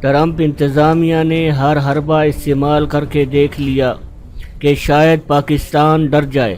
Trump انتظامیہ نے ہر حربہ استعمال کر کے دیکھ لیا کہ شاید پاکستان ڈر جائے،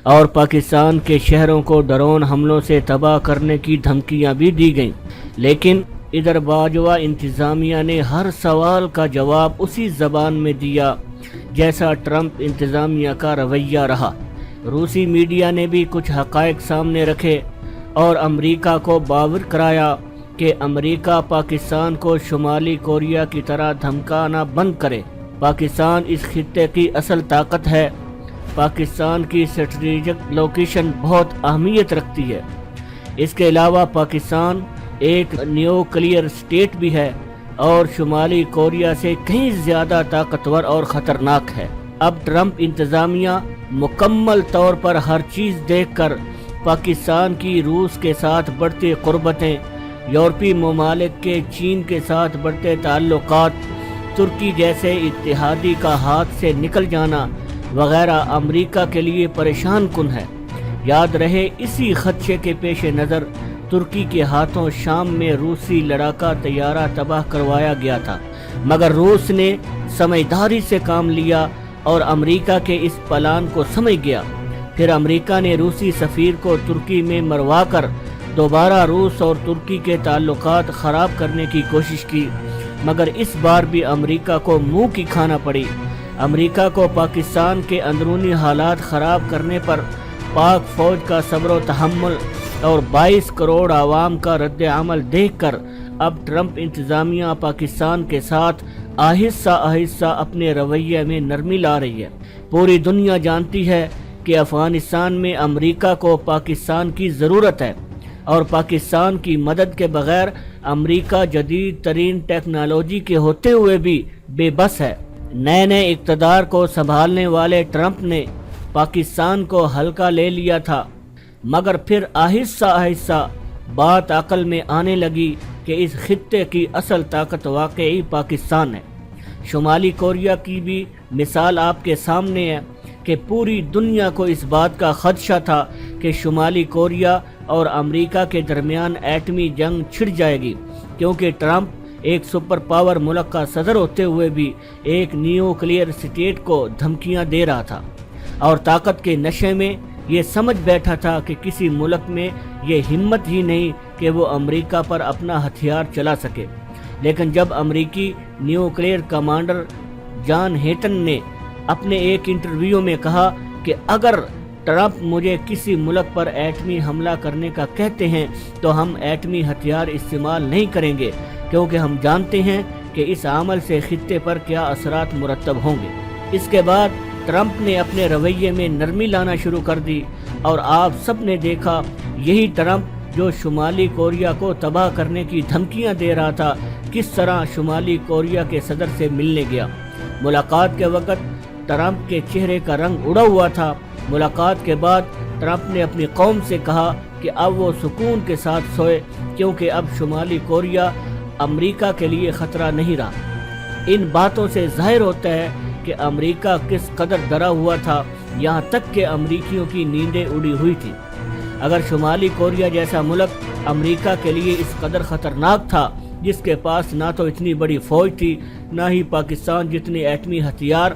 اور پاکستان کے شہروں کو ڈرون حملوں سے تباہ کرنے کی دھمکیاں بھی دی گئیں، لیکن ادھر باجوہ انتظامیہ نے ہر سوال کا جواب اسی زبان میں دیا جیسا ٹرمپ انتظامیہ کا رویہ رہا۔ روسی میڈیا نے بھی کچھ حقائق سامنے رکھے اور امریکہ کو باور کرایا کہ امریکہ پاکستان کو شمالی کوریا کی طرح دھمکانا بند کرے۔ پاکستان اس خطے کی اصل طاقت ہے۔ پاکستان کی اسٹریٹجک لوکیشن بہت اہمیت رکھتی ہے۔ اس کے علاوہ پاکستان ایک نیوکلیئر اسٹیٹ بھی ہے اور شمالی کوریا سے کہیں زیادہ طاقتور اور خطرناک ہے۔ اب ٹرمپ انتظامیہ مکمل طور پر ہر چیز دیکھ کر پاکستان کی روس کے ساتھ بڑھتی قربتیں، یورپی ممالک کے چین کے ساتھ بڑھتے تعلقات، ترکی جیسے اتحادی کا ہاتھ سے نکل جانا وغیرہ امریکہ کے لیے پریشان کن ہے۔ یاد رہے اسی خدشے کے پیش نظر ترکی کے ہاتھوں شام میں روسی لڑاکا طیارہ تباہ کروایا گیا تھا، مگر روس نے سمجھداری سے کام لیا اور امریکہ کے اس پلان کو سمجھ گیا۔ پھر امریکہ نے روسی سفیر کو ترکی میں مروا کر دوبارہ روس اور ترکی کے تعلقات خراب کرنے کی کوشش کی، مگر اس بار بھی امریکہ کو منہ کی کھانا پڑی۔ امریکہ کو پاکستان کے اندرونی حالات خراب کرنے پر پاک فوج کا صبر و تحمل اور 22 کروڑ عوام کا رد عمل دیکھ کر اب ٹرمپ انتظامیہ پاکستان کے ساتھ آہستہ آہستہ اپنے رویے میں نرمی لا رہی ہے۔ پوری دنیا جانتی ہے کہ افغانستان میں امریکہ کو پاکستان کی ضرورت ہے اور پاکستان کی مدد کے بغیر امریکہ جدید ترین ٹیکنالوجی کے ہوتے ہوئے بھی بے بس ہے۔ نئے اقتدار کو سنبھالنے والے ٹرمپ نے پاکستان کو ہلکا لے لیا تھا، مگر پھر آہستہ آہستہ بات عقل میں آنے لگی کہ اس خطے کی اصل طاقت واقعی پاکستان ہے۔ شمالی کوریا کی بھی مثال آپ کے سامنے ہے کہ پوری دنیا کو اس بات کا خدشہ تھا کہ شمالی کوریا اور امریکہ کے درمیان ایٹمی جنگ چھڑ جائے گی، کیونکہ ٹرمپ ایک سپر پاور ملک کا صدر ہوتے ہوئے بھی ایک نیوکلیئر اسٹیٹ کو دھمکیاں دے رہا تھا، اور طاقت کے نشے میں یہ سمجھ بیٹھا تھا کہ کسی ملک میں یہ ہمت ہی نہیں کہ وہ امریکہ پر اپنا ہتھیار چلا سکے۔ لیکن جب امریکی نیوکلیئر کمانڈر جان ہیٹن نے اپنے ایک انٹرویو میں کہا کہ اگر ٹرمپ مجھے کسی ملک پر ایٹمی حملہ کرنے کا کہتے ہیں تو ہم ایٹمی ہتھیار استعمال نہیں کریں گے، کیونکہ ہم جانتے ہیں کہ اس عمل سے خطے پر کیا اثرات مرتب ہوں گے۔ اس کے بعد ٹرمپ نے اپنے رویے میں نرمی لانا شروع کر دی، اور آپ سب نے دیکھا یہی ٹرمپ جو شمالی کوریا کو تباہ کرنے کی دھمکیاں دے رہا تھا کس طرح شمالی کوریا کے صدر سے ملنے گیا۔ ملاقات کے وقت ٹرمپ کے چہرے کا رنگ اڑا ہوا تھا۔ ملاقات کے بعد ٹرمپ نے اپنی قوم سے کہا کہ اب وہ سکون کے ساتھ سوئے، کیونکہ اب شمالی کوریا امریکہ کے لیے خطرہ نہیں رہا۔ ان باتوں سے ظاہر ہوتا ہے کہ امریکہ کس قدر ڈرا ہوا تھا، یہاں تک کہ امریکیوں کی نیندیں اڑی ہوئی تھی۔ اگر شمالی کوریا جیسا ملک امریکہ کے لیے اس قدر خطرناک تھا، جس کے پاس نہ تو اتنی بڑی فوج تھی، نہ ہی پاکستان جتنے ایٹمی ہتھیار،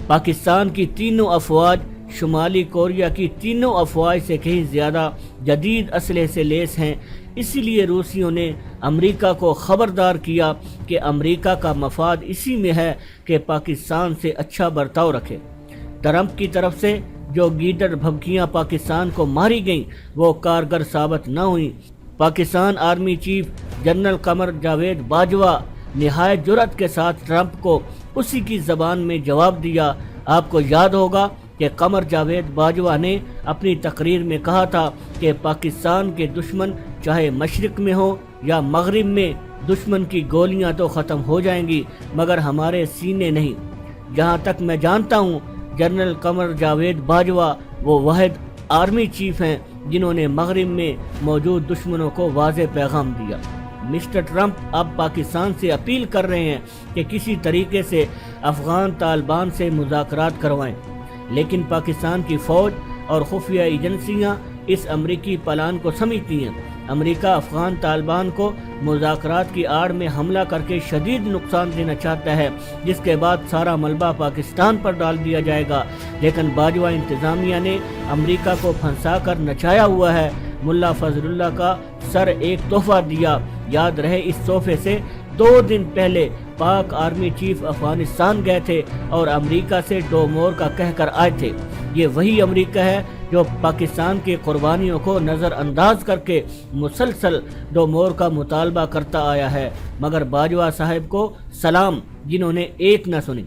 پاکستان کی تینوں افواج شمالی کوریا کی تینوں افواج سے کہیں زیادہ جدید اسلحے سے لیس ہیں، اسی لیے روسیوں نے امریکہ کو خبردار کیا کہ امریکہ کا مفاد اسی میں ہے کہ پاکستان سے اچھا برتاؤ رکھے۔ ٹرمپ کی طرف سے جو گیدڑ بھبکیاں پاکستان کو ماری گئیں وہ کارگر ثابت نہ ہوئیں۔ Pakistan army chief general Qamar Javed Bajwa نہایت جرأت کے ساتھ ٹرمپ کو اسی کی زبان میں جواب دیا۔ آپ کو یاد ہوگا کہ قمر جاوید باجوہ نے اپنی تقریر میں کہا تھا کہ پاکستان کے دشمن چاہے مشرق میں ہو یا مغرب میں، دشمن کی گولیاں تو ختم ہو جائیں گی مگر ہمارے سینے نہیں۔ جہاں تک میں جانتا ہوں جنرل قمر جاوید باجوہ وہ واحد آرمی چیف ہیں جنہوں نے مغرب میں موجود دشمنوں کو واضح پیغام دیا۔ مسٹر ٹرمپ اب پاکستان سے اپیل کر رہے ہیں کہ کسی طریقے سے افغان طالبان سے مذاکرات کروائیں، لیکن پاکستان کی فوج اور خفیہ ایجنسیاں اس امریکی پلان کو سمجھتی ہیں۔ امریکہ افغان طالبان کو مذاکرات کی آڑ میں حملہ کر کے شدید نقصان دینا چاہتا ہے، جس کے بعد سارا ملبہ پاکستان پر ڈال دیا جائے گا، لیکن باجوہ انتظامیہ نے امریکہ کو پھنسا کر نچایا ہوا ہے۔ ملا فضل اللہ کا سر ایک تحفہ دیا، یاد رہے اس تحفے سے 2 دن پہلے پاک آرمی چیف افغانستان گئے تھے اور امریکہ سے ڈومور کا کہہ کر آئے تھے۔ یہ وہی امریکہ ہے جو پاکستان کی قربانیوں کو نظر انداز کر کے مسلسل ڈومور کا مطالبہ کرتا آیا ہے، مگر باجوہ صاحب کو سلام جنہوں نے ایک نہ سنی۔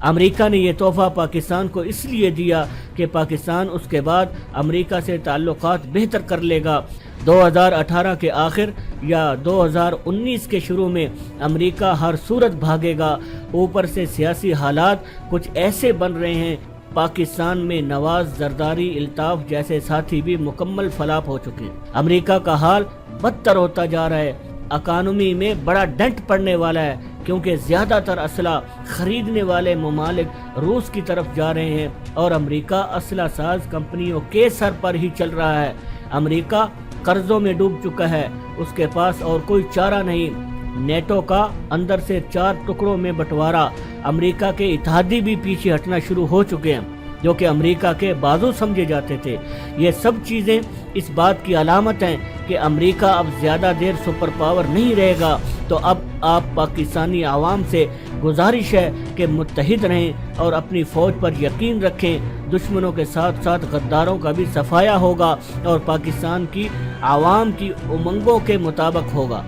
امریکہ نے یہ تحفہ پاکستان کو اس لیے دیا کہ پاکستان اس کے بعد امریکہ سے تعلقات بہتر کر لے گا۔ 2018 کے آخر یا 2019 کے شروع میں امریکہ ہر صورت بھاگے گا۔ اوپر سے سیاسی حالات کچھ ایسے بن رہے ہیں، پاکستان میں نواز، زرداری، الطاف جیسے ساتھی بھی مکمل فلاپ ہو چکے ہیں۔ امریکہ کا حال بدتر ہوتا جا رہا ہے، اکانومی میں بڑا ڈنٹ پڑنے والا ہے، کیونکہ زیادہ تر اسلحہ خریدنے والے ممالک روس کی طرف جا رہے ہیں اور امریکہ اسلحہ ساز کمپنیوں کے سر پر ہی چل رہا ہے۔ امریکہ قرضوں میں ڈوب چکا ہے، اس کے پاس اور کوئی چارہ نہیں۔ نیٹو کا اندر سے 4 ٹکڑوں میں بٹوارا، امریکہ کے اتحادی بھی پیچھے ہٹنا شروع ہو چکے ہیں جو کہ امریکہ کے بازو سمجھے جاتے تھے۔ یہ سب چیزیں اس بات کی علامت ہیں کہ امریکہ اب زیادہ دیر سپر پاور نہیں رہے گا۔ تو اب آپ پاکستانی عوام سے گزارش ہے کہ متحد رہیں اور اپنی فوج پر یقین رکھیں۔ دشمنوں کے ساتھ ساتھ غداروں کا بھی صفایا ہوگا اور پاکستان کی عوام کی امنگوں کے مطابق ہوگا۔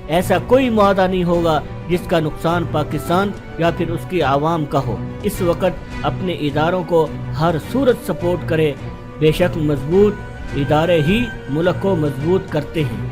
ایسا کوئی معاہدہ نہیں ہوگا جس کا نقصان پاکستان یا پھر اس کی عوام کا ہو۔ اس وقت اپنے اداروں کو ہر صورت سپورٹ کرے، بے شک مضبوط ادارے ہی ملک کو مضبوط کرتے ہیں۔